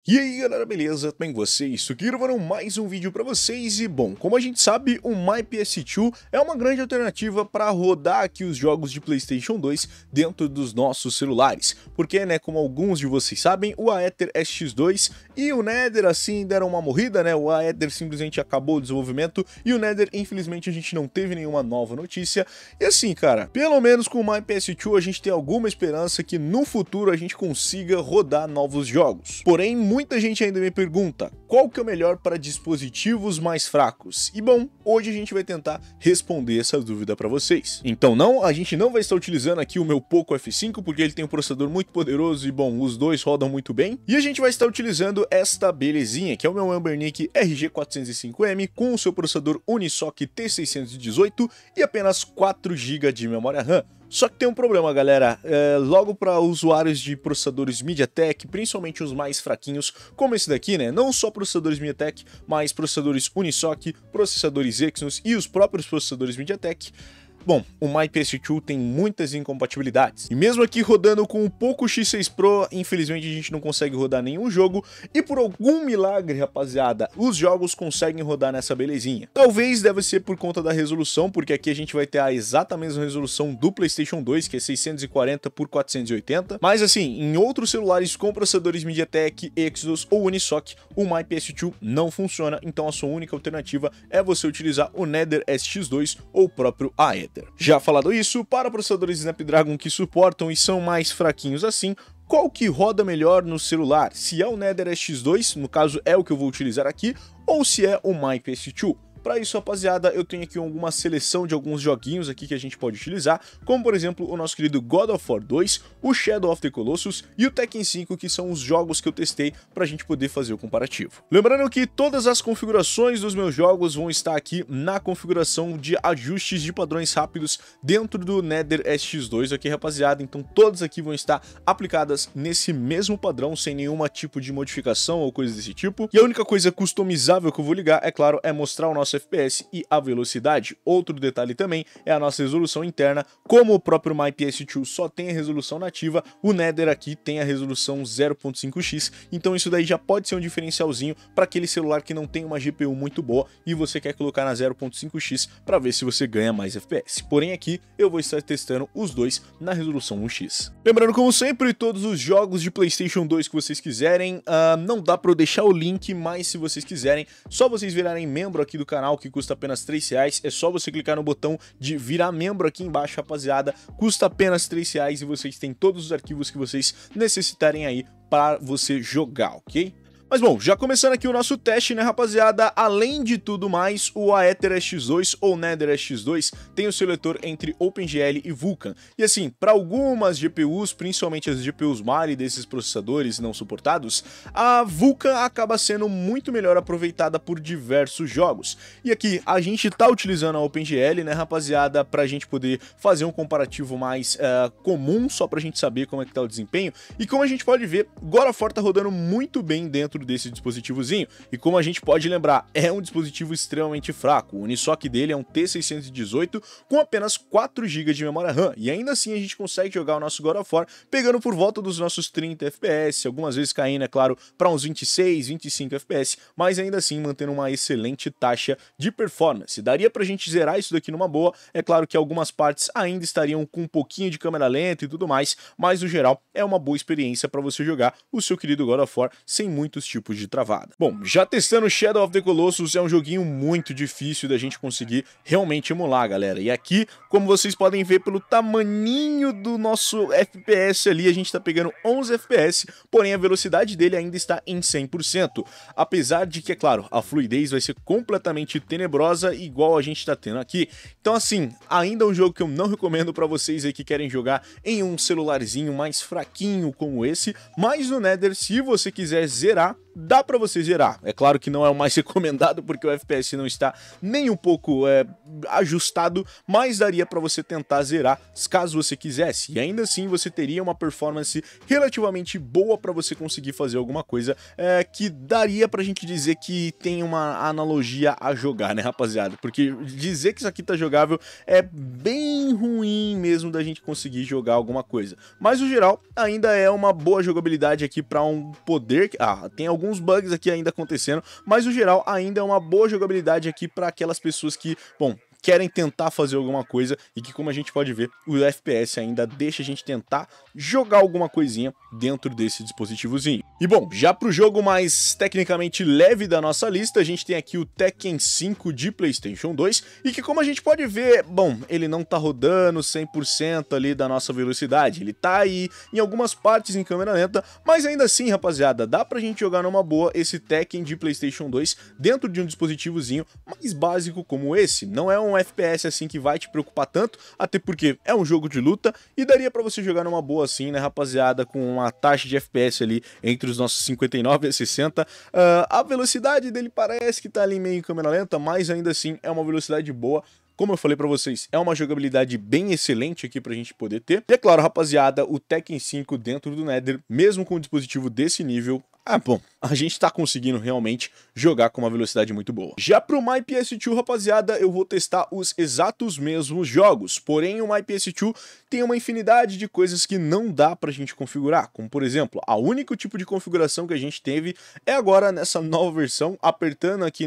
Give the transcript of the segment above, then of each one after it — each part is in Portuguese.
E aí galera, beleza? Tudo bem com vocês? Isso aqui gravando mais um vídeo pra vocês e bom, como a gente sabe, o MyPS2 é uma grande alternativa para rodar aqui os jogos de PlayStation 2 dentro dos nossos celulares, porque né, como alguns de vocês sabem, o Aether SX2 e o Nether assim deram uma morrida, né? O Aether simplesmente acabou o desenvolvimento e o Nether infelizmente a gente não teve nenhuma nova notícia. E assim cara, pelo menos com o MyPS2 a gente tem alguma esperança que no futuro a gente consiga rodar novos jogos. Porém, muita gente ainda me pergunta qual que é o melhor para dispositivos mais fracos. E bom, hoje a gente vai tentar responder essa dúvida para vocês. Então não, a gente não vai estar utilizando aqui o meu Poco F5 porque ele tem um processador muito poderoso e bom, os dois rodam muito bem. E a gente vai estar utilizando esta belezinha, que é o meu Anbernic RG405M com o seu processador Unisoc T618 e apenas 4 GB de memória RAM. Só que tem um problema, galera, logo para usuários de processadores MediaTek, principalmente os mais fraquinhos, como esse daqui, né? Não só processadores MediaTek, mas processadores Unisoc, processadores Exynos e os próprios processadores MediaTek. Bom, o MyPS2 tem muitas incompatibilidades, e mesmo aqui rodando com o Poco X6 Pro, infelizmente a gente não consegue rodar nenhum jogo, e por algum milagre, rapaziada, os jogos conseguem rodar nessa belezinha. Talvez deve ser por conta da resolução, porque aqui a gente vai ter a exata mesma resolução do PlayStation 2, que é 640 por 480, mas assim, em outros celulares com processadores MediaTek, Exynos ou Unisoc, o MyPS2 não funciona, então a sua única alternativa é você utilizar o Nether SX2 ou o próprio Aether. Já falado isso, para processadores Snapdragon que suportam e são mais fraquinhos assim, qual que roda melhor no celular? Se é o Nether SX2, no caso é o que eu vou utilizar aqui, ou se é o MyPS2? Para isso, rapaziada, eu tenho aqui alguma seleção de alguns joguinhos aqui que a gente pode utilizar, como por exemplo o nosso querido God of War 2, o Shadow of the Colossus e o Tekken 5, que são os jogos que eu testei para a gente poder fazer o comparativo. Lembrando que todas as configurações dos meus jogos vão estar aqui na configuração de ajustes de padrões rápidos dentro do Nether SX2 aqui, rapaziada, então todas aqui vão estar aplicadas nesse mesmo padrão, sem nenhum tipo de modificação ou coisa desse tipo. E a única coisa customizável que eu vou ligar, é claro, é mostrar o nosso FPS e a velocidade. Outro detalhe também é a nossa resolução interna. Como o próprio MyPS2 só tem a resolução nativa, o Nether aqui tem a resolução 0.5x, então isso daí já pode ser um diferencialzinho para aquele celular que não tem uma GPU muito boa e você quer colocar na 0.5x para ver se você ganha mais FPS. Porém aqui eu vou estar testando os dois na resolução 1x. Lembrando, como sempre, todos os jogos de PlayStation 2 que vocês quiserem, não dá para eu deixar o link, mas se vocês quiserem, só vocês virarem membro aqui do canal, que custa apenas R$3, é só você clicar no botão de virar membro aqui embaixo, rapaziada, custa apenas R$3 e vocês têm todos os arquivos que vocês necessitarem aí para você jogar, ok? Mas bom, já começando aqui o nosso teste, né, rapaziada, além de tudo mais, o Aether SX2 ou Nether SX2 tem o seu leitor entre OpenGL e Vulkan. E assim, para algumas GPUs, principalmente as GPUs Mali desses processadores não suportados, a Vulkan acaba sendo muito melhor aproveitada por diversos jogos. E aqui, a gente tá utilizando a OpenGL, né, rapaziada, pra gente poder fazer um comparativo mais comum, só pra gente saber como é que tá o desempenho. E como a gente pode ver, God of War tá rodando muito bem dentro desse dispositivozinho, e como a gente pode lembrar, é um dispositivo extremamente fraco. O Unisoc dele é um T618 com apenas 4 GB de memória RAM, e ainda assim a gente consegue jogar o nosso God of War pegando por volta dos nossos 30 FPS, algumas vezes caindo, é claro, para uns 26, 25 FPS, mas ainda assim mantendo uma excelente taxa de performance. Daria pra gente zerar isso daqui numa boa, é claro que algumas partes ainda estariam com um pouquinho de câmera lenta e tudo mais, mas no geral é uma boa experiência para você jogar o seu querido God of War sem muitos tipos de travada. Bom, já testando Shadow of the Colossus, é um joguinho muito difícil da gente conseguir realmente emular, galera. E aqui, como vocês podem ver pelo tamaninho do nosso FPS ali, a gente tá pegando 11 FPS, porém a velocidade dele ainda está em 100%. Apesar de que, é claro, a fluidez vai ser completamente tenebrosa, igual a gente tá tendo aqui. Então assim, ainda é um jogo que eu não recomendo para vocês aí que querem jogar em um celularzinho mais fraquinho como esse, mas no Nether, se você quiser zerar, dá pra você zerar. É claro que não é o mais recomendado porque o FPS não está nem um pouco ajustado, mas daria pra você tentar zerar caso você quisesse. E ainda assim você teria uma performance relativamente boa pra você conseguir fazer alguma coisa que daria pra gente dizer que tem uma analogia a jogar, né, rapaziada? Porque dizer que isso aqui tá jogável é bem ruim mesmo da gente conseguir jogar alguma coisa. Mas no geral ainda é uma boa jogabilidade aqui pra um poder... tem alguns bugs aqui ainda acontecendo, mas no geral ainda é uma boa jogabilidade aqui para aquelas pessoas que, bom, querem tentar fazer alguma coisa e que, como a gente pode ver, o FPS ainda deixa a gente tentar jogar alguma coisinha dentro desse dispositivozinho. E bom, já pro jogo mais tecnicamente leve da nossa lista, a gente tem aqui o Tekken 5 de PlayStation 2 e que, como a gente pode ver, bom, ele não tá rodando 100% ali da nossa velocidade, ele tá aí em algumas partes em câmera lenta, mas ainda assim, rapaziada, dá pra gente jogar numa boa esse Tekken de PlayStation 2 dentro de um dispositivozinho mais básico como esse. Não é um FPS assim que vai te preocupar tanto, até porque é um jogo de luta e daria pra você jogar numa boa assim, né, rapaziada, com uma taxa de FPS ali entre os nossos 59 e 60. A velocidade dele parece que tá ali meio em câmera lenta, mas ainda assim é uma velocidade boa. Como eu falei pra vocês, é uma jogabilidade bem excelente aqui pra gente poder ter. E é claro, rapaziada, o Tekken 5 dentro do Nether, mesmo com um dispositivo desse nível, bom, a gente tá conseguindo realmente jogar com uma velocidade muito boa. Já pro MyPS2, rapaziada, eu vou testar os exatos mesmos jogos, porém o MyPS2 tem uma infinidade de coisas que não dá pra gente configurar, como por exemplo, a único tipo de configuração que a gente teve é agora nessa nova versão, apertando aqui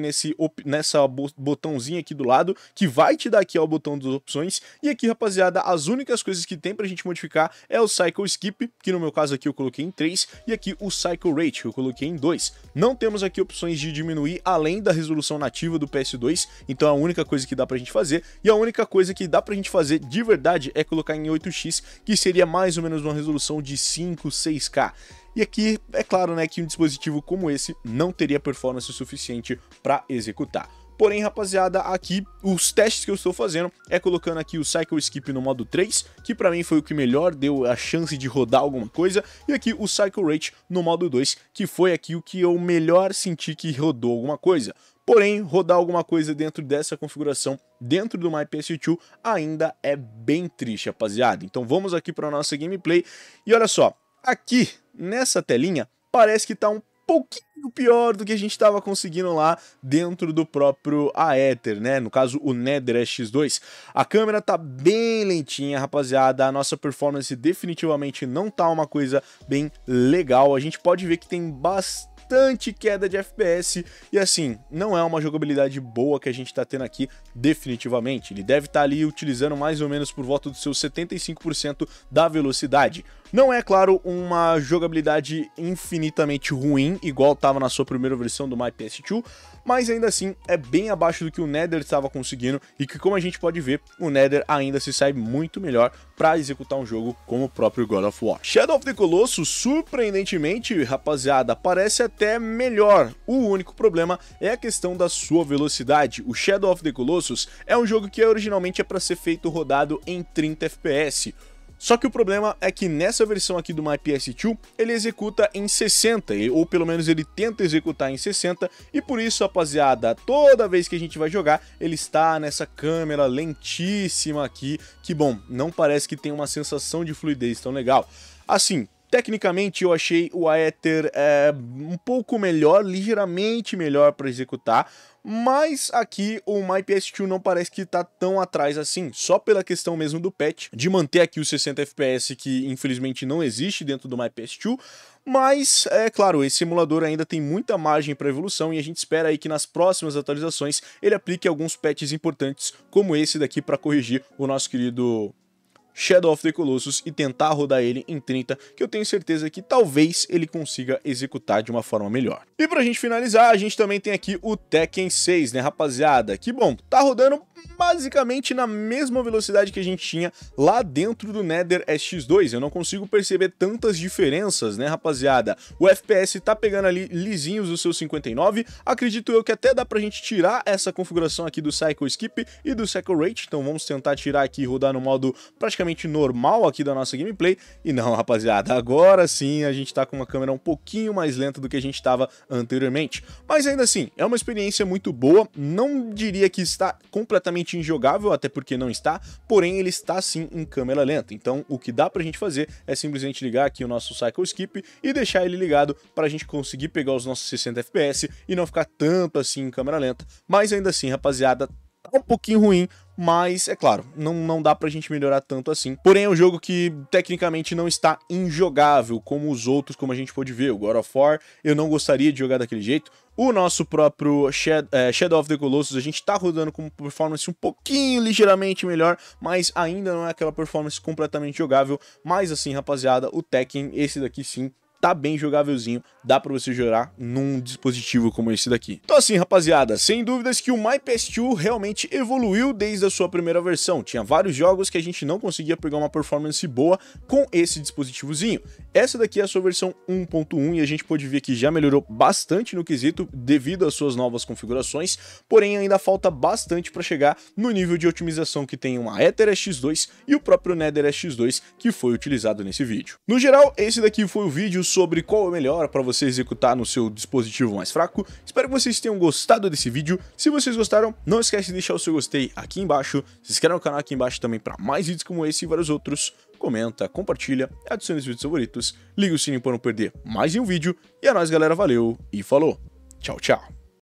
nessa botãozinha aqui do lado, que vai te dar aqui ó, o botão das opções, e aqui, rapaziada, as únicas coisas que tem pra gente modificar é o Cycle Skip, que no meu caso aqui eu coloquei em 3, e aqui o Cycle Rate, que eu coloquei em 2. Não temos aqui opções de diminuir além da resolução nativa do PS2, então é a única coisa que dá pra gente fazer, e a única coisa que dá pra gente fazer de verdade é colocar em 8x, que seria mais ou menos uma resolução de 5, 6K. E aqui, é claro, né, que um dispositivo como esse não teria performance suficiente para executar. Porém, rapaziada, aqui os testes que eu estou fazendo é colocando aqui o Cycle Skip no modo 3, que pra mim foi o que melhor deu a chance de rodar alguma coisa, e aqui o Cycle Rate no modo 2, que foi aqui o que eu melhor senti que rodou alguma coisa. Porém, rodar alguma coisa dentro dessa configuração, dentro do MyPS2, ainda é bem triste, rapaziada. Então vamos aqui para a nossa gameplay, e olha só, aqui nessa telinha parece que tá um pouquinho pior do que a gente estava conseguindo lá dentro do próprio Aether, né? No caso, o Nether X2. A câmera tá bem lentinha, rapaziada. A nossa performance definitivamente não tá uma coisa bem legal. A gente pode ver que tem bastante queda de FPS e assim, não é uma jogabilidade boa que a gente tá tendo aqui, definitivamente. Ele deve estar ali utilizando mais ou menos por volta dos seus 75% da velocidade. Não é, claro, uma jogabilidade infinitamente ruim, igual estava na sua primeira versão do MyPS2, mas ainda assim é bem abaixo do que o Nether estava conseguindo e que, como a gente pode ver, o Nether ainda se sai muito melhor para executar um jogo como o próprio God of War. Shadow of the Colossus, surpreendentemente, rapaziada, parece até melhor. O único problema é a questão da sua velocidade. O Shadow of the Colossus é um jogo que originalmente é para ser feito rodado em 30 FPS. Só que o problema é que nessa versão aqui do MyPS2, ele executa em 60, ou pelo menos ele tenta executar em 60, e por isso, rapaziada, toda vez que a gente vai jogar, ele está nessa câmera lentíssima aqui, que bom, não parece que tem uma sensação de fluidez tão legal. Assim, tecnicamente eu achei o Aether um pouco melhor, ligeiramente melhor para executar, mas aqui o MyPS2 não parece que tá tão atrás assim, só pela questão mesmo do patch, de manter aqui os 60 FPS que infelizmente não existe dentro do MyPS2, mas, é claro, esse emulador ainda tem muita margem para evolução e a gente espera aí que nas próximas atualizações ele aplique alguns patches importantes como esse daqui para corrigir o nosso querido Shadow of the Colossus e tentar rodar ele em 30, que eu tenho certeza que talvez ele consiga executar de uma forma melhor. E pra gente finalizar, a gente também tem aqui o Tekken 6, né, rapaziada? Que bom, tá rodando basicamente na mesma velocidade que a gente tinha lá dentro do Nether SX2. Eu não consigo perceber tantas diferenças, né, rapaziada? O FPS tá pegando ali lisinhos os seus 59. Acredito eu que até dá pra gente tirar essa configuração aqui do Cycle Skip e do Cycle Rate. Então vamos tentar tirar aqui e rodar no modo praticamente normal aqui da nossa gameplay. E não, rapaziada, agora sim a gente tá com uma câmera um pouquinho mais lenta do que a gente tava anteriormente. Mas ainda assim, é uma experiência muito boa. Não diria que está completamente injogável, até porque não está, porém ele está sim em câmera lenta. Então o que dá pra gente fazer é simplesmente ligar aqui o nosso Cycle Skip e deixar ele ligado pra gente conseguir pegar os nossos 60 FPS e não ficar tanto assim em câmera lenta. Mas ainda assim, rapaziada, tá um pouquinho ruim, mas é claro, não dá pra gente melhorar tanto assim. Porém é um jogo que tecnicamente não está injogável como os outros, como a gente pode ver. O God of War eu não gostaria de jogar daquele jeito. O nosso próprio Shadow of the Colossus a gente tá rodando com performance um pouquinho, ligeiramente melhor, mas ainda não é aquela performance completamente jogável. Mas assim, rapaziada, o Tekken, esse daqui sim, tá bem jogávelzinho, dá pra você jogar num dispositivo como esse daqui. Então assim, rapaziada, sem dúvidas que o MyPS2 realmente evoluiu desde a sua primeira versão. Tinha vários jogos que a gente não conseguia pegar uma performance boa com esse dispositivozinho. Essa daqui é a sua versão 1.1 e a gente pode ver que já melhorou bastante no quesito devido às suas novas configurações, porém ainda falta bastante para chegar no nível de otimização que tem uma Aether SX2 e o próprio Nether SX2 que foi utilizado nesse vídeo. No geral, esse daqui foi o vídeo sobre qual é o melhor para você executar no seu dispositivo mais fraco. Espero que vocês tenham gostado desse vídeo. Se vocês gostaram, não esquece de deixar o seu gostei aqui embaixo, se inscreve no canal aqui embaixo também para mais vídeos como esse e vários outros. Comenta, compartilha, adicione os vídeos favoritos, liga o sininho para não perder mais nenhum vídeo. E é nóis, galera, valeu e falou. Tchau, tchau.